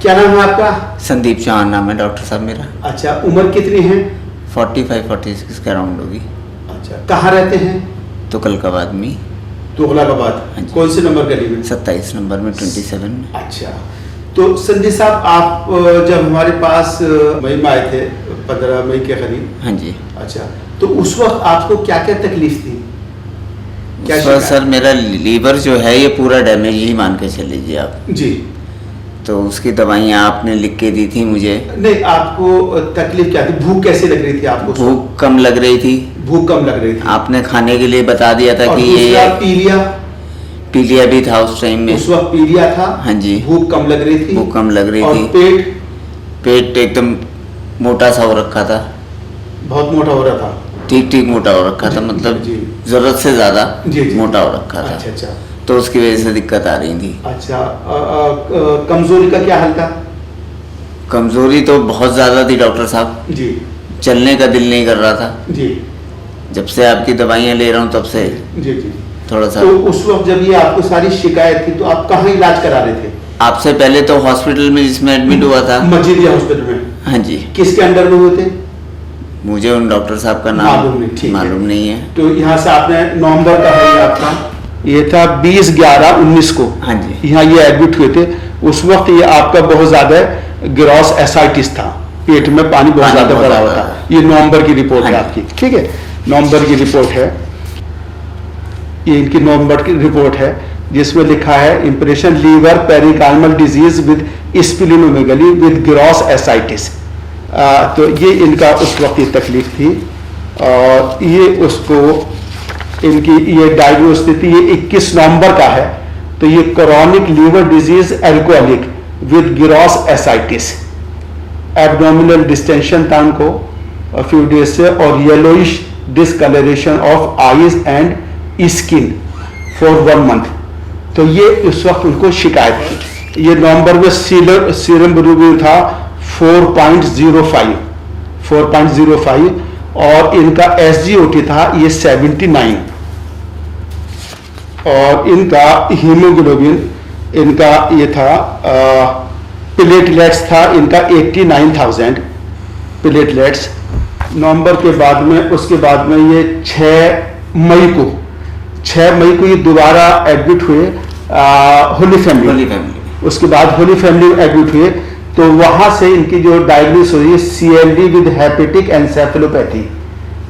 क्या नाम है आपका? संदीप चौहान नाम है डॉक्टर साहब मेरा। अच्छा, उम्र कितनी है? 45-46 के अराउंड होगी। अच्छा, कहाँ रहते हैं? तुगलकाबाद में। तुगलकाबाद, हाँ जी। कौन से नंबर गली में? 27 नंबर में 27 में। अच्छा, तो संदीप साहब आप जब हमारे पास मई में आए थे 15 मई के करीब। हाँ जी। अच्छा, तो उस वक्त आपको क्या क्या तकलीफ थी? क्या उस वक्त शिकायत? सर मेरा लीवर जो है ये पूरा डैमेज ही मान के चल लीजिए आप। जी। तो उसकी दवाइयाँ आपने लिख के दी थी मुझे। नहीं, आपको तकलीफ क्या थी? भूख कैसी लग रही थी आपको? भूख कम लग रही थी। भूख कम लग रही थी। आपने खाने के लिए बता दिया था और कि दूसरा ये पीलिया भी था उस टाइम में। उस वक्त पीलिया था। हाँ जी। भूख कम लग रही थी। भूख कम लग रही और थी। पेट एकदम मोटा सा हो रखा था। बहुत मोटा हो रहा था। ठीक ठीक मोटा हो रखा था, मतलब जी। जरूरत से ज्यादा जी। मोटा हो रखा था। अच्छा अच्छा। तो उसकी वजह से दिक्कत आ रही थी। अच्छा, कमजोरी का क्या हाल था? कमजोरी तो बहुत ज्यादा थी डॉक्टर साहब। जी चलने का दिल नहीं कर रहा था। जी। जब से आपकी दवाइयाँ ले रहा हूँ तब से जी जी। थोड़ा सा। तो उस वक्त जब ये आपको सारी शिकायत थी तो आप कहाँ इलाज करा रहे थे? आपसे पहले तो हॉस्पिटल में जिसमें एडमिट हुआ था। मस्जिदिया हॉस्पिटल में। हाँ जी। किसके अंडर में हुए थे? मुझे उन डॉक्टर साहब का नाम मालूम नहीं है। तो यहाँ से आपने नवंबर का है ये आपका, ये था 20/11/19 को। हाँ जी। यहाँ ये एडमिट हुए थे। उस वक्त ये आपका बहुत ज्यादा ग्रॉस एसाइटिस था, पेट में पानी बहुत ज्यादा भरा हुआ था। ये नवंबर की रिपोर्ट है आपकी, ठीक है, नवंबर की रिपोर्ट है ये, इनकी नवंबर की रिपोर्ट है जिसमें लिखा है impression liver pericardial disease with splenomegaly with gross ascites. तो ये इनका उस वक्त की तकलीफ थी और ये उसको इनकी ये डायग्नोस थी। ये 21 नवंबर का है। तो ये chronic liver disease alcoholic with gross ascites, abdominal distension था उनको फ्यू डेज से, और yellowish discoloration of eyes and skin for 1 month. तो ये उस वक्त उनको शिकायत थी। ये नवंबर में सीरम बिलिरुबिन था 4.05 और इनका SGOT था ये 79 और इनका हीमोग्लोबिन इनका ये था प्लेटलेट्स था इनका 89,000 प्लेटलेट्स। नवंबर के बाद में, उसके बाद में ये 6 मई को ये दोबारा एडमिट हुए होली फैमिली। उसके बाद होली फैमिली में एडमिट हुए तो वहां से इनकी जो डायग्नोस हुई है CLD विद हेपेटिक एन्सेफेलोपैथी।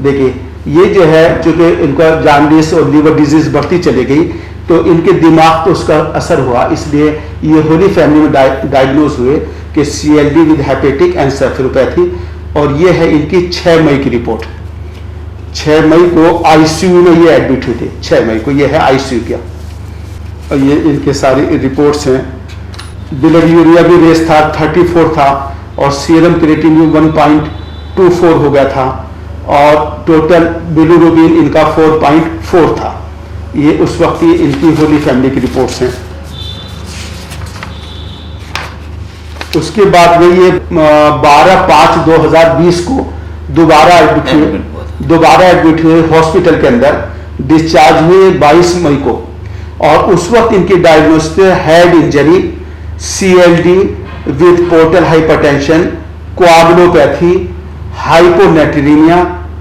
देखिए ये जो है, चूंकि इनका जॉन्डिस और लीवर डिजीज बढ़ती चली गई तो इनके दिमाग पर उसका असर हुआ, इसलिए ये होली फैमिली में डायग्नोस हुए कि CLD विद हेपेटिक एन्सेफेलोपैथी। और ये है इनकी 6 मई की रिपोर्ट। 6 मई को ICU में ये एडमिट हुए थे। 6 मई को ये है ICU का। और ये इनके सारी रिपोर्ट्स हैं। ब्लड यूरिया भी रेस था 34 था और सीरम क्रिएटिनिन 1.24 हो गया था और टोटल बिलिरुबिन इनका 4.4 था। ये उस वक्त की इनकी होली फैमिली की रिपोर्ट्स हैं। उसके बाद में ये 12/5/2020 को दोबारा एडमिट हुए हॉस्पिटल के अंदर। डिस्चार्ज हुए 22 मई को और उस वक्त इनकी diagnosis head injury, CLD with portal hypertension, coagulopathy, hyponatraemia,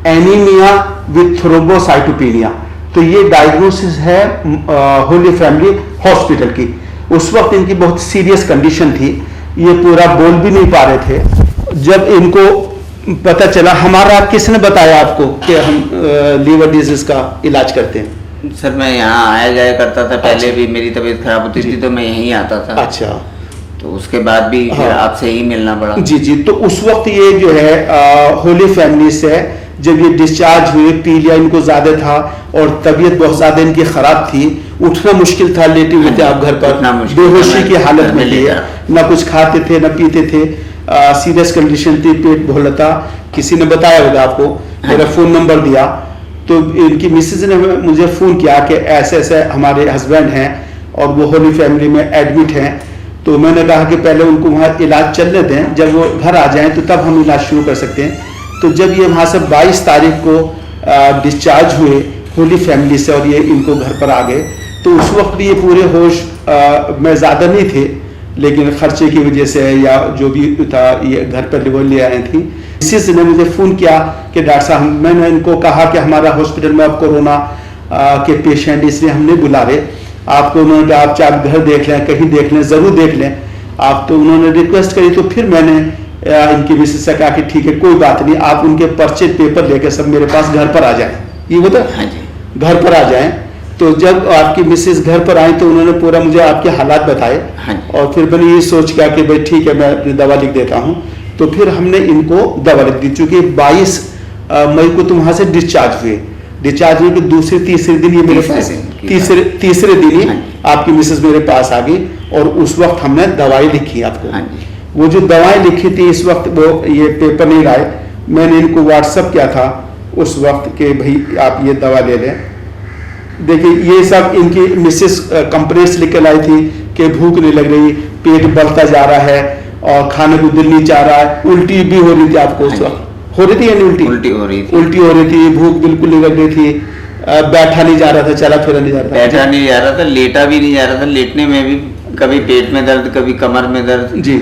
anaemia with thrombocytopenia. तो ये डायग्नोसिस है होली फैमिली हॉस्पिटल की। उस वक्त इनकी बहुत सीरियस कंडीशन थी, ये पूरा बोल भी नहीं पा रहे थे। जब इनको पता चला, हमारा किसने बताया आपको कि हम लीवर डिजीज का इलाज करते हैं? सर मैं यहाँ आया जाया करता था पहले। अच्छा। भी मेरी तबीयत खराब होती थी तो मैं यहीं आता था। अच्छा। तो उसके बाद भी फिर हाँ। आपसे ही मिलना पड़ा। जी जी। तो उस वक्त ये जो है होली फैमिली से जब ये डिस्चार्ज हुए, पीलिया इनको ज्यादा था और तबीयत बहुत ज्यादा इनकी खराब थी, उठना मुश्किल था, लेटे हुए थे आप घर पर, बेहोशी की हालत में थे, ना कुछ खाते थे ना पीते थे, सीरियस कंडीशन थी, पेट भोलता। किसी ने बताया होगा आपको, मेरा फोन नंबर दिया तो इनकी मिसेज ने मुझे फोन किया कि ऐसे ऐसे हमारे हस्बैंड हैं और वो होली फैमिली में एडमिट हैं। तो मैंने कहा कि पहले उनको वहाँ इलाज चलने दें, जब वो घर आ जाएं तो तब हम इलाज शुरू कर सकते हैं। तो जब ये वहाँ से 22 तारीख को डिस्चार्ज हुए होली फैमिली से और ये इनको घर पर आ गए तो उस वक्त भी ये पूरे होश में ज़्यादा नहीं थे, लेकिन खर्चे की वजह से या जो भी था ये घर पर वो ले आए थी। इसी ने मुझे फ़ोन किया कि डॉक्टर साहब, मैंने इनको कहा कि हमारा हॉस्पिटल में अब कोरोना के पेशेंट इसलिए हम नहीं बुला रहे आपको, उन्होंने आप चाहे घर देख लें, कहीं देख लें, ज़रूर देख लें आप, तो उन्होंने रिक्वेस्ट करी। तो फिर मैंने इनकी मिसेस से कहा कि ठीक है कोई बात नहीं, आप उनके पर्चे पेपर लेकर सब मेरे पास घर पर आ जाएं, ये बता घर पर आ जाएं। तो जब आपकी मिसेस घर पर आई तो उन्होंने पूरा मुझे आपके हालात बताए और फिर मैंने ये सोच किया कि भाई ठीक है मैं अपनी दवा लिख देता हूँ। तो फिर हमने इनको दवा लिख दी, चूंकि 22 मई को तो वहाँ से डिस्चार्ज हुए के दूसरे तीसरे दिन ये मेरे पास तीसरे दिन ही आपकी मिसेस मेरे पास आ गई और उस वक्त हमने दवाई लिखी आपको। वो जो दवाएं लिखी थी इस वक्त वो ये पेपर नहीं लाए, मैंने इनको व्हाट्सअप किया था उस वक्त के भाई आप ये दवा ले लें। देखिए ये सब इनकी मिसेस कंप्लेंट्स लिख के लाई थी कि भूख नहीं लग रही, पेट बढ़ता जा रहा है और खाने को दिल नहीं चाह रहा है, उल्टी भी हो रही थी आपको उस वक्त, हो रही थी या नहीं? उल्टी हो रही थी, भूख बिल्कुल नहीं लग रही थी, बैठा नहीं जा रहा था, चला फिरा नहीं जा रहा था, बैठा नहीं जा रहा था, लेटा भी नहीं जा रहा था, लेटने में भी कभी पेट में दर्द, कभी कमर में दर्द जी,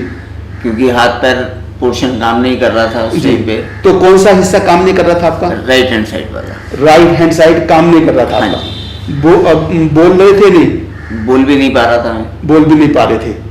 क्योंकि हाथ पैर पोर्शन काम नहीं कर रहा था उस टाइम पे। तो कौन सा हिस्सा काम नहीं कर रहा था आपका? राइट हैंड साइड वाला। राइट हैंड साइड काम नहीं कर रहा था आपका। बोल रहे थे नहीं? बोल भी नहीं पा रहा था मैं। बोल भी नहीं पा रहे थे।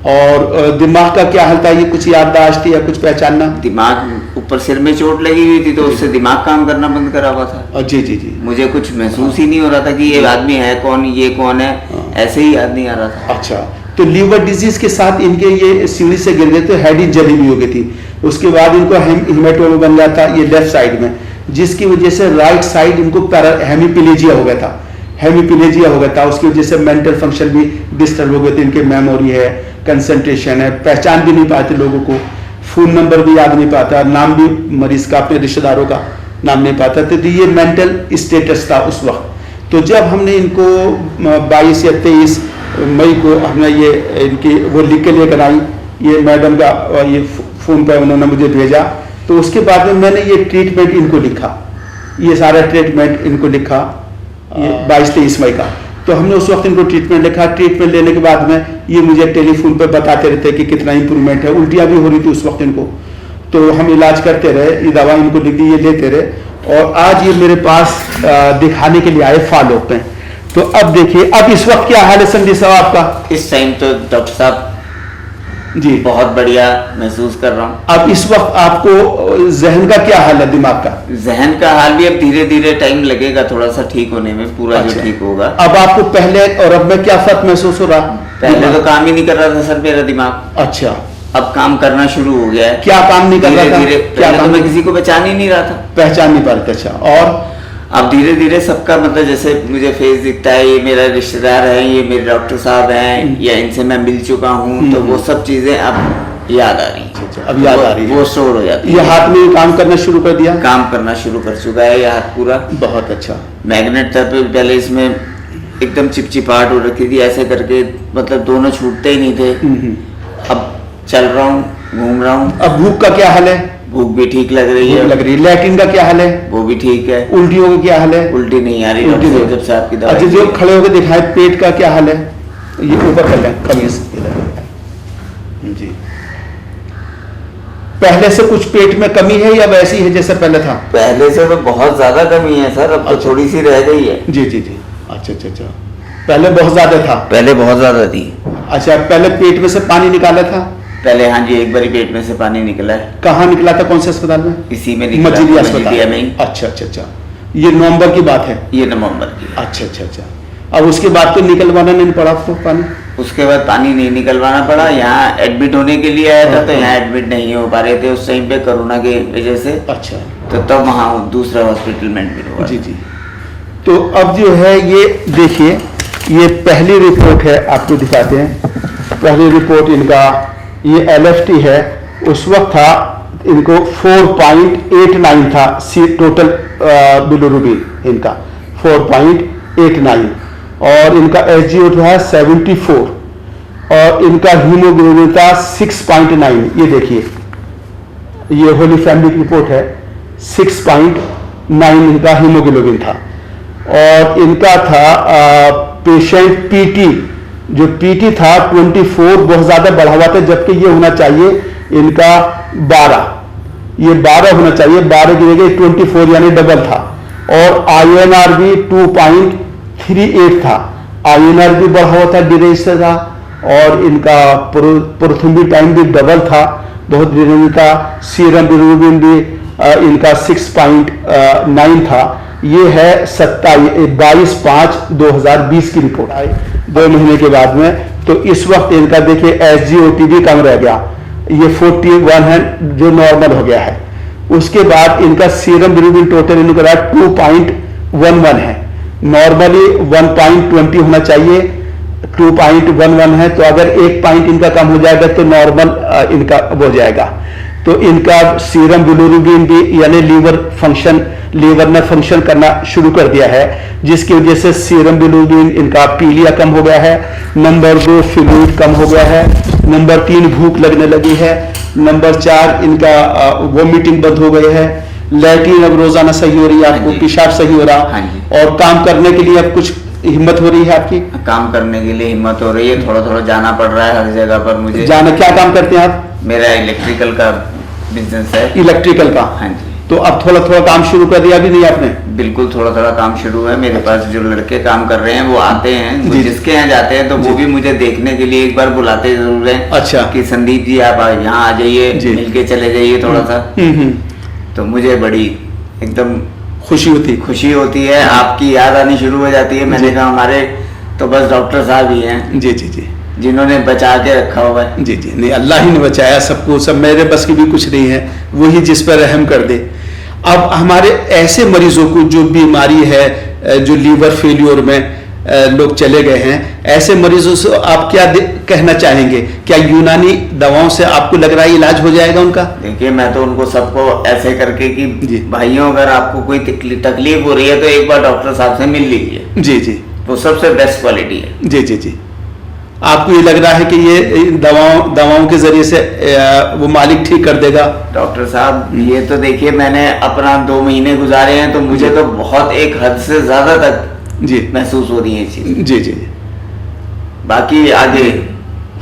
और दिमाग का क्या हाल था, ये कुछ याददाश्त या कुछ पहचानना? दिमाग ऊपर सिर में चोट लगी हुई थी तो उससे दिमाग काम करना बंद करा हुआ था। जी जी जी। मुझे कुछ महसूस ही नहीं हो रहा था कि ये आदमी है कौन, ये कौन है, ऐसे ही याद नहीं आ रहा था। अच्छा, तो लीवर डिजीज के साथ इनके ये सीढ़ी से गिर गए तो हेड इंजरी भी हो गई थी, उसके बाद इनको हेमेटोमा बन गया था ये लेफ्ट साइड में, जिसकी वजह से राइट साइड इनको हेमीप्लेजिया हो गया था, हेमीप्लेजिया हो गया था। उसकी वजह से मेंटल फंक्शन भी डिस्टर्ब हो गए थे, इनके मेमोरी है, कंसंट्रेशन है, पहचान भी नहीं पाते लोगों को, फोन नंबर भी याद नहीं पाता, नाम भी मरीज का अपने रिश्तेदारों का नाम नहीं पाता। तो ये मेंटल स्टेटस था उस वक्त। तो जब हमने इनको 22 या 23 मई को हमने ये इनकी वो लिख के लेकर आई, ये मैडम का ये फोन पे उन्होंने मुझे भेजा, तो उसके बाद में मैंने ये ट्रीटमेंट इनको लिखा, ये सारा ट्रीटमेंट इनको लिखा ये 22-23 मई का। तो हमने उस वक्त इनको ट्रीटमेंट लिखा। ट्रीटमेंट लेने के बाद में ये मुझे टेलीफोन पे बताते रहते कि कितना इंप्रूवमेंट है, उल्टियाँ भी हो रही थी उस वक्त इनको, तो हम इलाज करते रहे, ये दवा इनको लिख दी, ये लेते रहे और आज ये मेरे पास दिखाने के लिए आए फॉलो पे। तो अब देखिए अब इस वक्त क्या हाल है संदीप साहब आपका? इस टाइम तो डॉक्टर साहब जी बहुत बढ़िया महसूस कर रहा हूँ। अब इस वक्त आपको जहन का क्या हाल है, दिमाग का? जहन का हाल भी अब धीरे धीरे टाइम लगेगा थोड़ा सा ठीक होने में, पूरा जो ठीक होगा। अब आपको पहले और अब में क्या फर्क महसूस हो रहा? पहले तो काम ही नहीं कर रहा था सर मेरा दिमाग। अच्छा, अब काम करना शुरू हो गया है। क्या काम नहीं कर रहा था? क्या काम? मैं किसी को पहचान ही नहीं रहा था। पहचान नहीं पा रहे थे। अच्छा, और अब धीरे धीरे सबका मतलब जैसे मुझे फेस दिखता है, ये मेरा रिश्तेदार है, ये मेरे डॉक्टर साहब हैं, या इनसे मैं मिल चुका हूँ, तो वो सब चीजें अब याद आ रही हैं। अब याद आ रही है, वो स्टोर हो जाती है। ये हाथ में काम करना शुरू कर दिया? काम करना शुरू कर चुका है ये हाथ पूरा। बहुत अच्छा। मैग्नेट था पहले, इसमें एकदम चिपचिपाहट हो रखी थी, ऐसे करके मतलब दोनों छूटते ही नहीं थे। अब चल रहा हूँ, घूम रहा हूँ। अब भूख का क्या हाल है? भूख भी ठीक लग रही है। लैट्रिन का क्या हाल है? वो भी ठीक है। उल्टियों का क्या हाल है? उल्टी नहीं आ रही जब से आपकी दवाई। अच्छा, जो खड़े होकर दिखाए पेट का क्या हाल है? ये ऊपर कर लें कमीज जी। पहले से कुछ पेट में कमी है या वैसी है जैसे पहले था? पहले से तो बहुत ज्यादा कमी है सर, अब तो थोड़ी सी रह गई है। जी जी जी। अच्छा अच्छा अच्छा, पहले बहुत ज्यादा था? पहले बहुत ज्यादा थी। अच्छा, पहले पेट में से पानी निकाला था? पहले हाँ जी, एक बार पेट में से पानी निकला है। कहाँ निकला था, कौन से अस्पताल में? इसी में मजीदिया अस्पताल में। अच्छा अच्छा अच्छा, ये नवंबर की बात है? ये नवंबर की। अच्छा अच्छा अच्छा। अब उसके बाद तो निकलवाना नहीं पड़ा आपको पानी? उसके बाद पानी नहीं निकलवाना पड़ा। यहाँ एडमिट होने के लिए आया था, तो यहाँ एडमिट नहीं हो पा रहे थे उस टाइम पे कोरोना की वजह से। अच्छा, तो तब वहाँ दूसरा हॉस्पिटल में एडमिट हुआ। जी जी। तो अब जो है ये देखिए, ये पहली रिपोर्ट है, आपको दिखाते हैं। पहली रिपोर्ट इनका ये LFT है, उस वक्त था इनको 4.89 था टोटल बिलिरुबिन इनका 4.89, और इनका SGO था 74, और इनका हीमोग्लोबिन था 6.9। ये देखिए, ये होली फैमिली की रिपोर्ट है, 6.9 इनका हीमोग्लोबिन था। और इनका था पेशेंट PT जो पीटी था 24 बहुत ज्यादा बढ़ा हुआ था, जबकि ये होना चाहिए इनका 12, ये 12 होना चाहिए, 12 की जगह 24 यानी डबल था। और INR भी 2.38 था, INR भी बढ़ा हुआ था डिरेज से था, और इनका प्रोथर्बिन टाइम भी डबल था, बहुत डिरेज था। सीरम बिलिरुबिन भी इनका 6.9 था। ये है 22/5/2020 की रिपोर्ट आई 2 महीने के बाद में। तो इस वक्त इनका देखिए SGOT भी कम रह गया, ये 41 है जो नॉर्मल हो गया है। उसके बाद इनका सीरम बिलिरुबिन टोटल इनका 2.11 है, नॉर्मली 1.20 होना चाहिए, 2.11 है। तो अगर 1 पॉइंट इनका कम हो जाएगा तो नॉर्मल इनका हो जाएगा। तो इनका सीरम बिलिरुबिन भी यानी लीवर ने फंक्शन करना शुरू कर दिया है, जिसकी वजह से सीरम बिलिरुबिन इनका पीलिया कम हो गया है। नंबर 2 फ्लूइड कम हो गया है। नंबर 3 भूख लगने लगी है। नंबर 4 इनका वोमिटिंग बंद हो गई है। लैट्रिन अब रोजाना सही हो रही है आपको, पेशाब सही हो रहा, और काम करने के लिए अब कुछ हिम्मत हो रही है आपकी? काम करने के लिए हिम्मत हो रही है, थोड़ा थोड़ा जाना पड़ रहा है हर जगह पर मुझे जाना। क्या काम करते हैं आप? मेरा इलेक्ट्रिकल का बिजनेस है। इलेक्ट्रिकल का? हाँ जी। तो अब थोड़ा थोड़ा काम शुरू कर दिया भी नहीं आपने? बिल्कुल थोड़ा थोड़ा काम शुरू है। मेरे पास जो लड़के काम कर रहे हैं वो आते हैं, जिसके यहाँ जाते हैं तो वो भी मुझे देखने के लिए एक बार बुलाते जरूर हैं। अच्छा। कि संदीप जी आप यहाँ आ जाइए, मिलके चले जाइए थोड़ा सा। तो मुझे बड़ी एकदम खुशी होती है, आपकी याद आनी शुरू हो जाती है। मैंने कहा हमारे तो बस डॉक्टर साहब ही हैं जी जी जी जिन्होंने बचा के रखा हुआ है। जी जी, नहीं अल्लाह ही ने बचाया सबको, सब मेरे बस की भी कुछ नहीं है, वही जिस पर रहम कर दे। अब हमारे ऐसे मरीजों को जो बीमारी है, जो लीवर फेल्योर में लोग चले गए हैं, ऐसे मरीजों से आप क्या कहना चाहेंगे? क्या यूनानी दवाओं से आपको लग रहा है इलाज हो जाएगा उनका? देखिए मैं तो उनको सबको ऐसे करके कि भाइयों अगर आपको कोई तकलीफ हो रही है तो एक बार डॉक्टर साहब से मिल लीजिए। जी जी, वो सबसे बेस्ट क्वालिटी है। जी जी जी। आपको ये लग रहा है कि ये दवाओं के जरिए से वो मालिक ठीक कर देगा? डॉक्टर साहब ये तो देखिए मैंने अपना 2 महीने गुजारे हैं, तो मुझे तो बहुत एक हद से ज्यादा तक जी महसूस हो रही है चीज। जी जी। बाकी आगे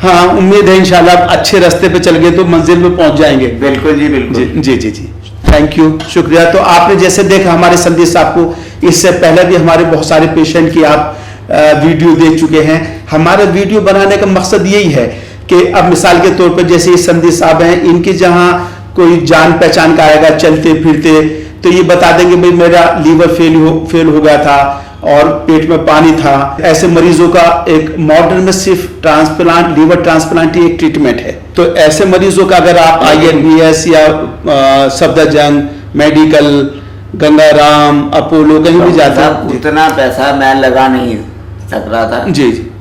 हाँ उम्मीद है इंशाल्लाह अच्छे रास्ते पे चल गए तो मंजिल में पहुंच जाएंगे। बिल्कुल जी बिल्कुल। जी जी जी, थैंक यू, शुक्रिया। तो आपने जैसे देखा हमारे संदीप साहब को, इससे पहले भी हमारे बहुत सारे पेशेंट की आप वीडियो देख चुके हैं। हमारा वीडियो बनाने का मकसद यही है कि अब मिसाल के तौर पर जैसे संदीप साहब हैं, इनके जहां कोई जान पहचान का आएगा चलते फिरते तो ये बता देंगे भाई मेरा लीवर फेल हो गया था और पेट में पानी था। ऐसे मरीजों का एक मॉडर्न में सिर्फ ट्रांसप्लांट, लीवर ट्रांसप्लांट ही एक ट्रीटमेंट है। तो ऐसे मरीजों का अगर आप INBS या सफदरजंग मेडिकल, गंगाराम, अपोलो कहीं भी जाता, उतना पैसा मैं लगा नहीं सक रहा था जी,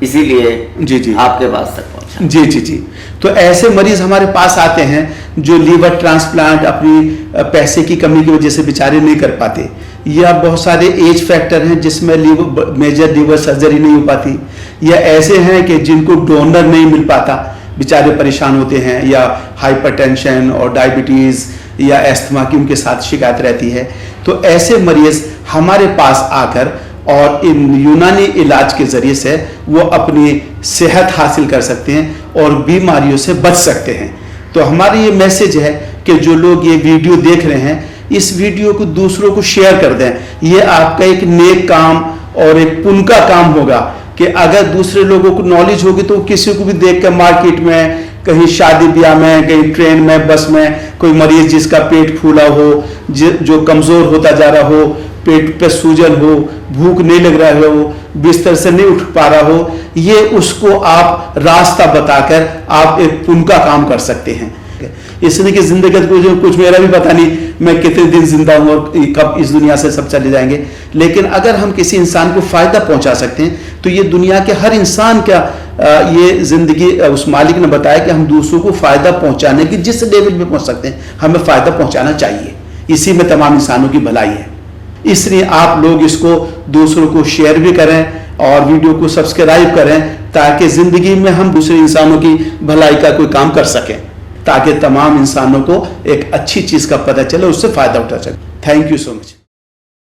इसीलिए जी जी आपके पास तक पहुंचा। जी जी जी। तो ऐसे मरीज हमारे पास आते हैं जो लीवर ट्रांसप्लांट अपनी पैसे की कमी की वजह से बेचारे नहीं कर पाते, या बहुत सारे एज फैक्टर हैं जिसमें मेजर लीवर सर्जरी नहीं हो पाती, या ऐसे हैं कि जिनको डोनर नहीं मिल पाता, बेचारे परेशान होते हैं, या हाइपरटेंशन और डायबिटीज या एस्थमा की उनके साथ शिकायत रहती है। तो ऐसे मरीज हमारे पास आकर और इन यूनानी इलाज के जरिए से वो अपनी सेहत हासिल कर सकते हैं और बीमारियों से बच सकते हैं। तो हमारी ये मैसेज है कि जो लोग ये वीडियो देख रहे हैं, इस वीडियो को दूसरों को शेयर कर दें। ये आपका एक नेक काम और एक पुण्य का काम होगा कि अगर दूसरे लोगों को नॉलेज होगी तो किसी को भी देख कर मार्केट में, कहीं शादी ब्याह में, कहीं ट्रेन में, बस में कोई मरीज जिसका पेट फूला हो, जो कमजोर होता जा रहा हो, पेट पे सूजन हो, भूख नहीं लग रहा हो, बिस्तर से नहीं उठ पा रहा हो, ये उसको आप रास्ता बताकर आप एक पुण्य का काम कर सकते हैं। इसलिए कि जिंदगी कुछ मेरा भी पता नहीं मैं कितने दिन जिंदा हूँ और कब इस दुनिया से सब चले जाएंगे, लेकिन अगर हम किसी इंसान को फायदा पहुंचा सकते हैं तो ये दुनिया के हर इंसान का ये जिंदगी उस मालिक ने बताया कि हम दूसरों को फायदा पहुंचाने की जिस लेवल पे पहुंच सकते हैं हमें फायदा पहुंचाना चाहिए। इसी में तमाम इंसानों की भलाई है। इसलिए आप लोग इसको दूसरों को शेयर भी करें और वीडियो को सब्सक्राइब करें ताकि जिंदगी में हम दूसरे इंसानों की भलाई का कोई काम कर सकें, ताकि तमाम इंसानों को एक अच्छी चीज का पता चले, उससे फायदा उठा सके। Thank you so much.